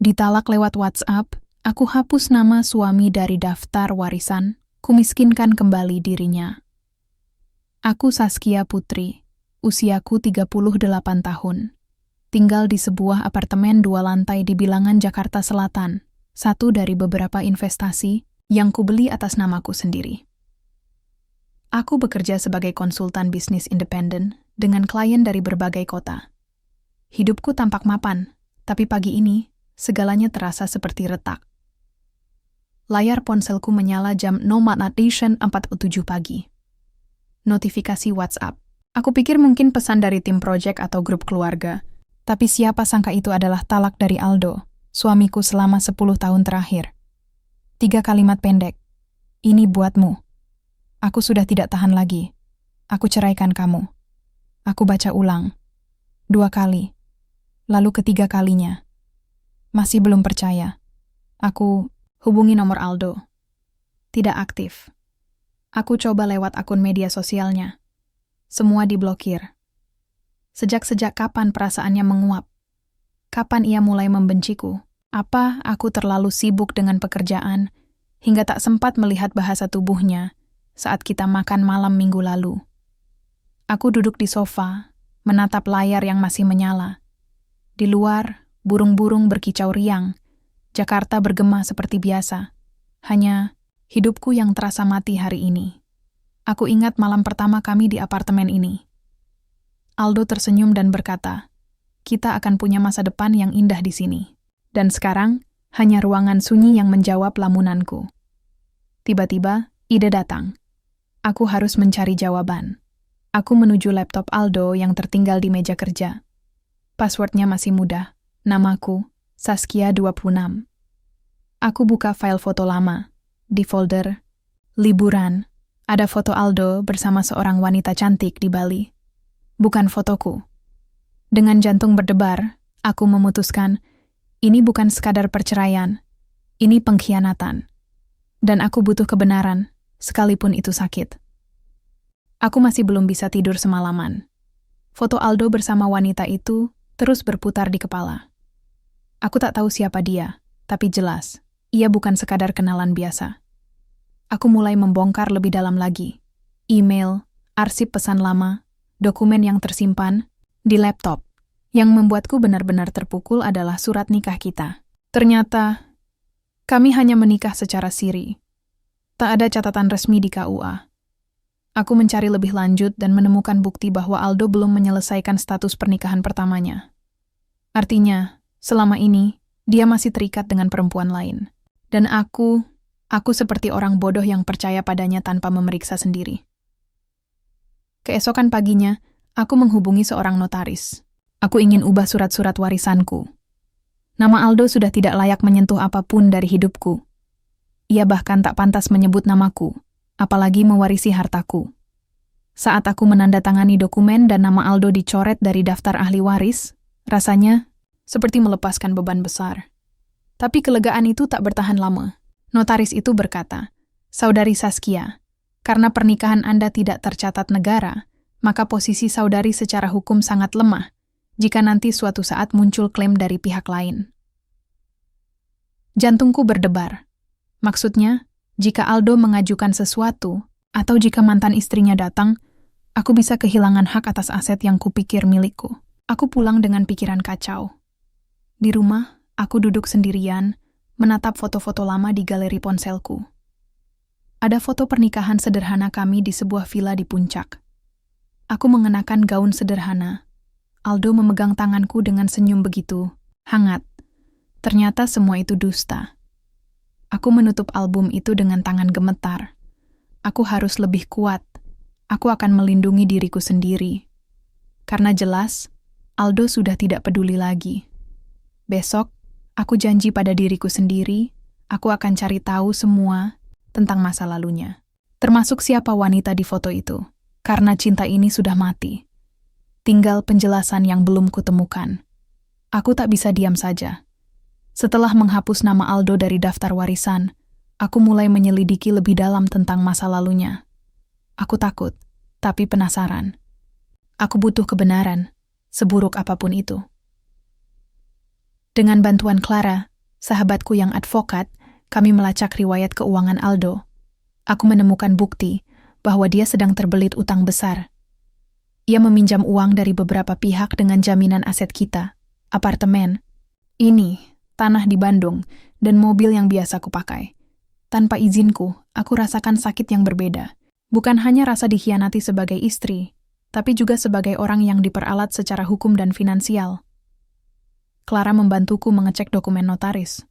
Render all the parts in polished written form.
Ditalak lewat WhatsApp, aku hapus nama suami dari daftar warisan, kumiskinkan kembali dirinya. Aku Saskia Putri, usiaku 38 tahun. Tinggal di sebuah apartemen 2 lantai di Bilangan, Jakarta Selatan, satu dari beberapa investasi yang kubeli atas namaku sendiri. Aku bekerja sebagai konsultan bisnis independen dengan klien dari berbagai kota. Hidupku tampak mapan, tapi pagi ini segalanya terasa seperti retak. Layar ponselku menyala jam notification 47 pagi. Notifikasi WhatsApp. Aku pikir mungkin pesan dari tim proyek atau grup keluarga, tapi siapa sangka itu adalah talak dari Aldo, suamiku selama 10 tahun terakhir. 3 kalimat pendek. Ini buatmu. Aku sudah tidak tahan lagi. Aku ceraikan kamu. Aku baca ulang. 2 kali. Lalu ketiga kalinya. Masih belum percaya. Aku hubungi nomor Aldo. Tidak aktif. Aku coba lewat akun media sosialnya. Semua diblokir. Sejak kapan perasaannya menguap? Kapan ia mulai membenciku? Apa aku terlalu sibuk dengan pekerjaan hingga tak sempat melihat bahasa tubuhnya saat kita makan malam minggu lalu? Aku duduk di sofa, menatap layar yang masih menyala. Di luar, burung-burung berkicau riang. Jakarta bergema seperti biasa. Hanya hidupku yang terasa mati hari ini. Aku ingat malam pertama kami di apartemen ini. Aldo tersenyum dan berkata, "Kita akan punya masa depan yang indah di sini." Dan sekarang, hanya ruangan sunyi yang menjawab lamunanku. Tiba-tiba, ide datang. Aku harus mencari jawaban. Aku menuju laptop Aldo yang tertinggal di meja kerja. Passwordnya masih mudah. Namaku, Saskia 26. Aku buka file foto lama. Di folder liburan, ada foto Aldo bersama seorang wanita cantik di Bali. Bukan fotoku. Dengan jantung berdebar, aku memutuskan, ini bukan sekadar perceraian. Ini pengkhianatan. Dan aku butuh kebenaran, sekalipun itu sakit. Aku masih belum bisa tidur semalaman. Foto Aldo bersama wanita itu terus berputar di kepala. Aku tak tahu siapa dia, tapi jelas, ia bukan sekadar kenalan biasa. Aku mulai membongkar lebih dalam lagi. Email, arsip pesan lama, dokumen yang tersimpan di laptop. Yang membuatku benar-benar terpukul adalah surat nikah kita. Ternyata, kami hanya menikah secara siri. Tak ada catatan resmi di KUA. Aku mencari lebih lanjut dan menemukan bukti bahwa Aldo belum menyelesaikan status pernikahan pertamanya. Artinya, selama ini, dia masih terikat dengan perempuan lain. Dan aku seperti orang bodoh yang percaya padanya tanpa memeriksa sendiri. Keesokan paginya, aku menghubungi seorang notaris. Aku ingin ubah surat-surat warisanku. Nama Aldo sudah tidak layak menyentuh apapun dari hidupku. Ia bahkan tak pantas menyebut namaku, apalagi mewarisi hartaku. Saat aku menandatangani dokumen dan nama Aldo dicoret dari daftar ahli waris, rasanya seperti melepaskan beban besar. Tapi kelegaan itu tak bertahan lama. Notaris itu berkata, "Saudari Saskia, karena pernikahan Anda tidak tercatat negara, maka posisi saudari secara hukum sangat lemah jika nanti suatu saat muncul klaim dari pihak lain." Jantungku berdebar. Maksudnya, jika Aldo mengajukan sesuatu, atau jika mantan istrinya datang, aku bisa kehilangan hak atas aset yang kupikir milikku. Aku pulang dengan pikiran kacau. Di rumah, aku duduk sendirian, menatap foto-foto lama di galeri ponselku. Ada foto pernikahan sederhana kami di sebuah villa di puncak. Aku mengenakan gaun sederhana. Aldo memegang tanganku dengan senyum begitu hangat. Ternyata semua itu dusta. Aku menutup album itu dengan tangan gemetar. Aku harus lebih kuat. Aku akan melindungi diriku sendiri. Karena jelas, Aldo sudah tidak peduli lagi. Besok, aku janji pada diriku sendiri, aku akan cari tahu semua tentang masa lalunya. Termasuk siapa wanita di foto itu. Karena cinta ini sudah mati. Tinggal penjelasan yang belum kutemukan. Aku tak bisa diam saja. Setelah menghapus nama Aldo dari daftar warisan, aku mulai menyelidiki lebih dalam tentang masa lalunya. Aku takut, tapi penasaran. Aku butuh kebenaran, seburuk apapun itu. Dengan bantuan Clara, sahabatku yang advokat, kami melacak riwayat keuangan Aldo. Aku menemukan bukti bahwa dia sedang terbelit utang besar. Ia meminjam uang dari beberapa pihak dengan jaminan aset kita, apartemen, ini, tanah di Bandung, dan mobil yang biasa kupakai. Tanpa izinku, aku rasakan sakit yang berbeda. Bukan hanya rasa dikhianati sebagai istri, tapi juga sebagai orang yang diperalat secara hukum dan finansial. Clara membantuku mengecek dokumen notaris.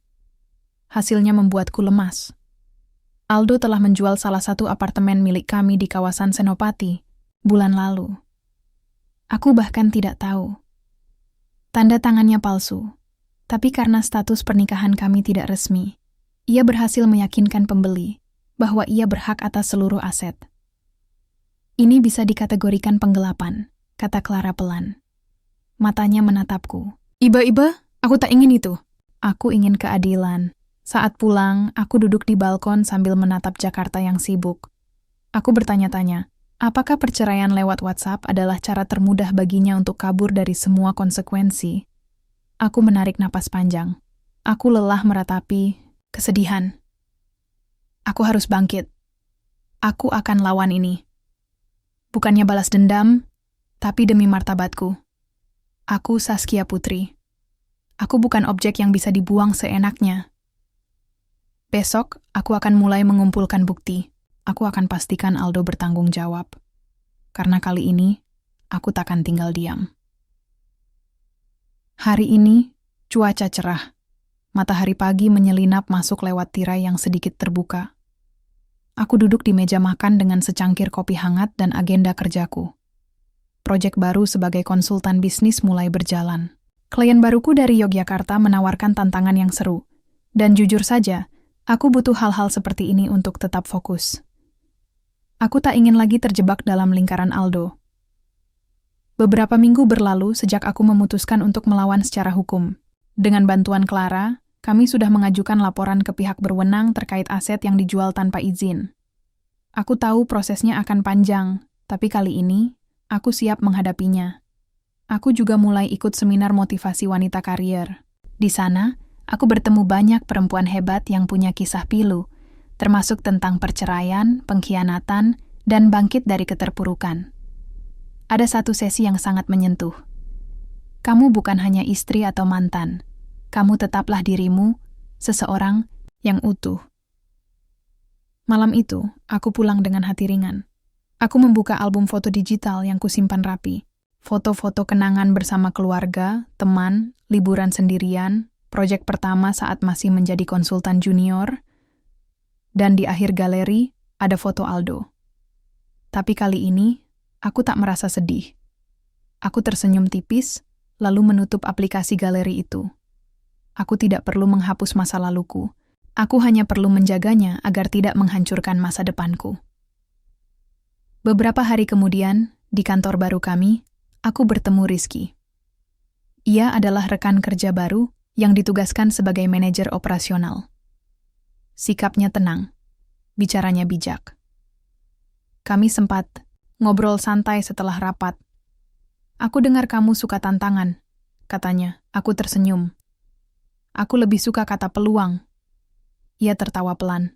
Hasilnya membuatku lemas. Aldo telah menjual salah satu apartemen milik kami di kawasan Senopati bulan lalu. Aku bahkan tidak tahu. Tanda tangannya palsu, tapi karena status pernikahan kami tidak resmi, ia berhasil meyakinkan pembeli bahwa ia berhak atas seluruh aset. Ini bisa dikategorikan penggelapan, kata Clara pelan. Matanya menatapku. Iba, aku tak ingin itu. Aku ingin keadilan. Saat pulang, aku duduk di balkon sambil menatap Jakarta yang sibuk. Aku bertanya-tanya, apakah perceraian lewat WhatsApp adalah cara termudah baginya untuk kabur dari semua konsekuensi? Aku menarik napas panjang. Aku lelah meratapi kesedihan. Aku harus bangkit. Aku akan lawan ini. Bukannya balas dendam, tapi demi martabatku. Aku Saskia Putri. Aku bukan objek yang bisa dibuang seenaknya. Besok, aku akan mulai mengumpulkan bukti. Aku akan pastikan Aldo bertanggung jawab. Karena kali ini, aku takkan tinggal diam. Hari ini, cuaca cerah. Matahari pagi menyelinap masuk lewat tirai yang sedikit terbuka. Aku duduk di meja makan dengan secangkir kopi hangat dan agenda kerjaku. Proyek baru sebagai konsultan bisnis mulai berjalan. Klien baruku dari Yogyakarta menawarkan tantangan yang seru. Dan jujur saja, aku butuh hal-hal seperti ini untuk tetap fokus. Aku tak ingin lagi terjebak dalam lingkaran Aldo. Beberapa minggu berlalu sejak aku memutuskan untuk melawan secara hukum. Dengan bantuan Clara, kami sudah mengajukan laporan ke pihak berwenang terkait aset yang dijual tanpa izin. Aku tahu prosesnya akan panjang, tapi kali ini, aku siap menghadapinya. Aku juga mulai ikut seminar motivasi wanita karier. Di sana, aku bertemu banyak perempuan hebat yang punya kisah pilu, termasuk tentang perceraian, pengkhianatan, dan bangkit dari keterpurukan. Ada satu sesi yang sangat menyentuh. Kamu bukan hanya istri atau mantan. Kamu tetaplah dirimu, seseorang yang utuh. Malam itu, aku pulang dengan hati ringan. Aku membuka album foto digital yang kusimpan rapi. Foto-foto kenangan bersama keluarga, teman, liburan sendirian, proyek pertama saat masih menjadi konsultan junior, dan di akhir galeri ada foto Aldo. Tapi kali ini, aku tak merasa sedih. Aku tersenyum tipis, lalu menutup aplikasi galeri itu. Aku tidak perlu menghapus masa laluku. Aku hanya perlu menjaganya agar tidak menghancurkan masa depanku. Beberapa hari kemudian, di kantor baru kami, aku bertemu Rizky. Ia adalah rekan kerja baru yang ditugaskan sebagai manajer operasional. Sikapnya tenang, bicaranya bijak. Kami sempat ngobrol santai setelah rapat. Aku dengar kamu suka tantangan, katanya. Aku tersenyum. Aku lebih suka kata peluang. Ia tertawa pelan.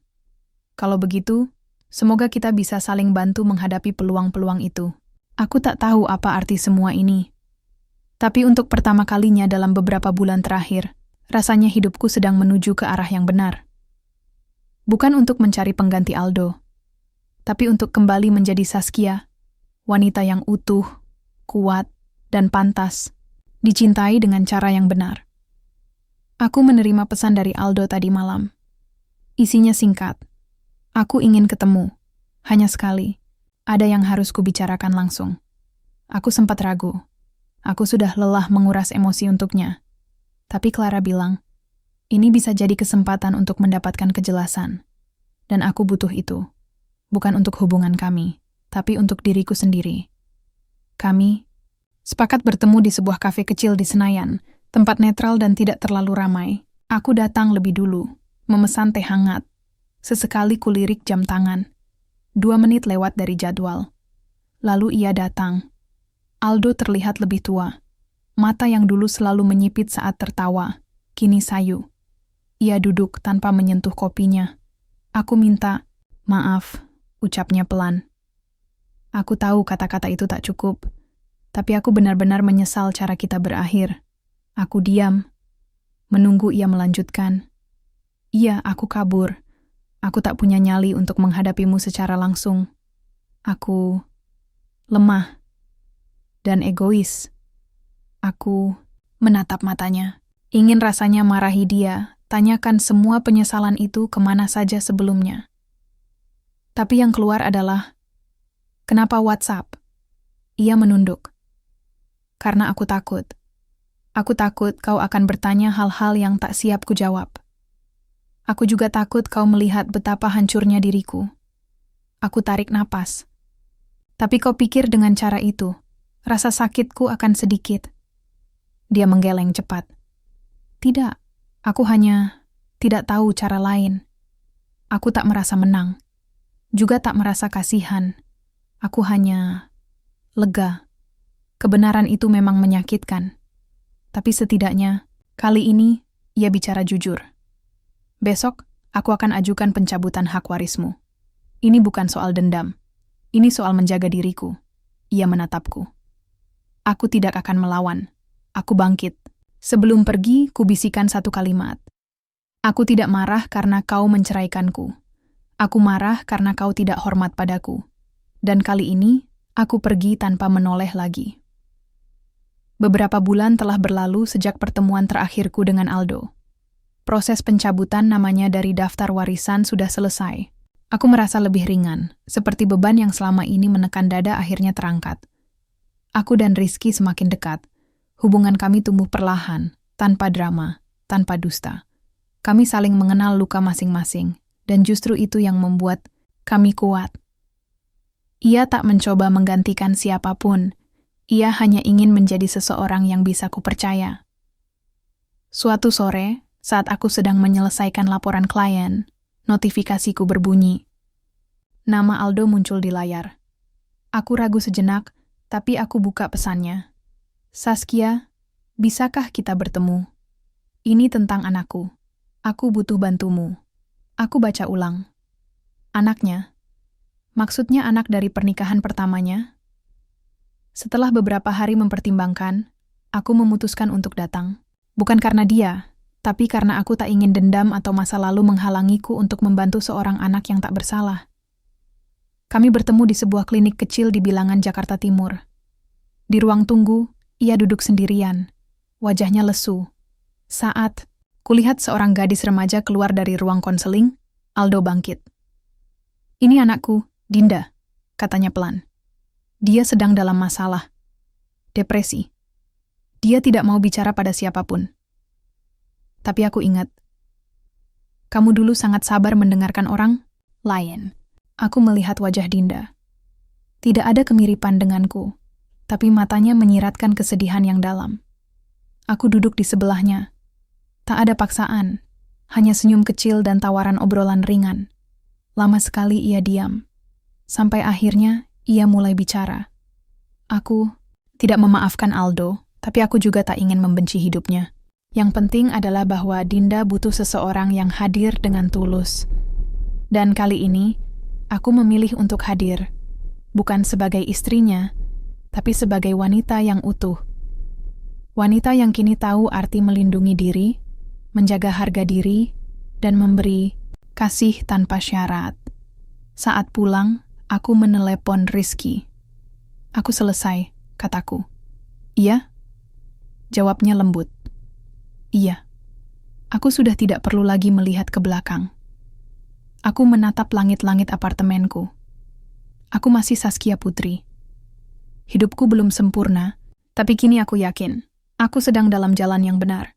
Kalau begitu, semoga kita bisa saling bantu menghadapi peluang-peluang itu. Aku tak tahu apa arti semua ini. Tapi untuk pertama kalinya dalam beberapa bulan terakhir, rasanya hidupku sedang menuju ke arah yang benar. Bukan untuk mencari pengganti Aldo, tapi untuk kembali menjadi Saskia, wanita yang utuh, kuat, dan pantas, dicintai dengan cara yang benar. Aku menerima pesan dari Aldo tadi malam. Isinya singkat. Aku ingin ketemu. Hanya sekali. Ada yang harus kubicarakan langsung. Aku sempat ragu. Aku sudah lelah menguras emosi untuknya. Tapi Clara bilang, ini bisa jadi kesempatan untuk mendapatkan kejelasan. Dan aku butuh itu. Bukan untuk hubungan kami, tapi untuk diriku sendiri. Kami sepakat bertemu di sebuah kafe kecil di Senayan, tempat netral dan tidak terlalu ramai. Aku datang lebih dulu, memesan teh hangat. Sesekali kulirik jam tangan. 2 menit lewat dari jadwal. Lalu ia datang. Aldo terlihat lebih tua. Mata yang dulu selalu menyipit saat tertawa, kini sayu. Ia duduk tanpa menyentuh kopinya. Aku minta, "Maaf," ucapnya pelan. Aku tahu kata-kata itu tak cukup, tapi aku benar-benar menyesal cara kita berakhir. Aku diam, menunggu ia melanjutkan. "Iya, aku kabur. Aku tak punya nyali untuk menghadapimu secara langsung. Aku lemah dan egois." Aku menatap matanya, ingin rasanya marahi dia, tanyakan semua penyesalan itu kemana saja sebelumnya. Tapi yang keluar adalah, "Kenapa WhatsApp?" Ia menunduk. "Karena aku takut. Aku takut kau akan bertanya hal-hal yang tak siap kujawab. Aku juga takut kau melihat betapa hancurnya diriku." Aku tarik napas. "Tapi kau pikir dengan cara itu, rasa sakitku akan sedikit?" Dia menggeleng cepat. "Tidak, aku hanya tidak tahu cara lain. Aku tak merasa menang, juga tak merasa kasihan. Aku hanya lega. Kebenaran itu memang menyakitkan. Tapi setidaknya, kali ini ia bicara jujur. Besok, aku akan ajukan pencabutan hak warismu. Ini bukan soal dendam. Ini soal menjaga diriku." Ia menatapku. "Aku tidak akan melawan." Aku bangkit. Sebelum pergi, kubisikan satu kalimat. "Aku tidak marah karena kau menceraikanku. Aku marah karena kau tidak hormat padaku. Dan kali ini, aku pergi tanpa menoleh lagi." Beberapa bulan telah berlalu sejak pertemuan terakhirku dengan Aldo. Proses pencabutan namanya dari daftar warisan sudah selesai. Aku merasa lebih ringan, seperti beban yang selama ini menekan dada akhirnya terangkat. Aku dan Rizky semakin dekat. Hubungan kami tumbuh perlahan, tanpa drama, tanpa dusta. Kami saling mengenal luka masing-masing, dan justru itu yang membuat kami kuat. Ia tak mencoba menggantikan siapapun. Ia hanya ingin menjadi seseorang yang bisa kupercaya. Suatu sore, saat aku sedang menyelesaikan laporan klien, notifikasiku berbunyi. Nama Aldo muncul di layar. Aku ragu sejenak, tapi aku buka pesannya. "Saskia, bisakah kita bertemu? Ini tentang anakku. Aku butuh bantumu." Aku baca ulang. Anaknya. Maksudnya anak dari pernikahan pertamanya? Setelah beberapa hari mempertimbangkan, aku memutuskan untuk datang. Bukan karena dia, tapi karena aku tak ingin dendam atau masa lalu menghalangiku untuk membantu seorang anak yang tak bersalah. Kami bertemu di sebuah klinik kecil di bilangan Jakarta Timur. Di ruang tunggu, ia duduk sendirian, wajahnya lesu. Saat kulihat seorang gadis remaja keluar dari ruang konseling, Aldo bangkit. "Ini anakku, Dinda," katanya pelan. "Dia sedang dalam masalah. Depresi. Dia tidak mau bicara pada siapapun." Tapi aku ingat, "Kamu dulu sangat sabar mendengarkan orang lain." Aku melihat wajah Dinda. Tidak ada kemiripan denganku, tapi matanya menyiratkan kesedihan yang dalam. Aku duduk di sebelahnya. Tak ada paksaan, hanya senyum kecil dan tawaran obrolan ringan. Lama sekali ia diam. Sampai akhirnya ia mulai bicara. Aku tidak memaafkan Aldo, tapi aku juga tak ingin membenci hidupnya. Yang penting adalah bahwa Dinda butuh seseorang yang hadir dengan tulus. Dan kali ini, aku memilih untuk hadir. Bukan sebagai istrinya, tapi sebagai wanita yang utuh. Wanita yang kini tahu arti melindungi diri, menjaga harga diri, dan memberi kasih tanpa syarat. Saat pulang, aku menelepon Rizky. "Aku selesai," kataku. "Iya?" Jawabnya lembut. "Iya. Aku sudah tidak perlu lagi melihat ke belakang." Aku menatap langit-langit apartemenku. Aku masih Saskia Putri. Hidupku belum sempurna, tapi kini aku yakin, aku sedang dalam jalan yang benar.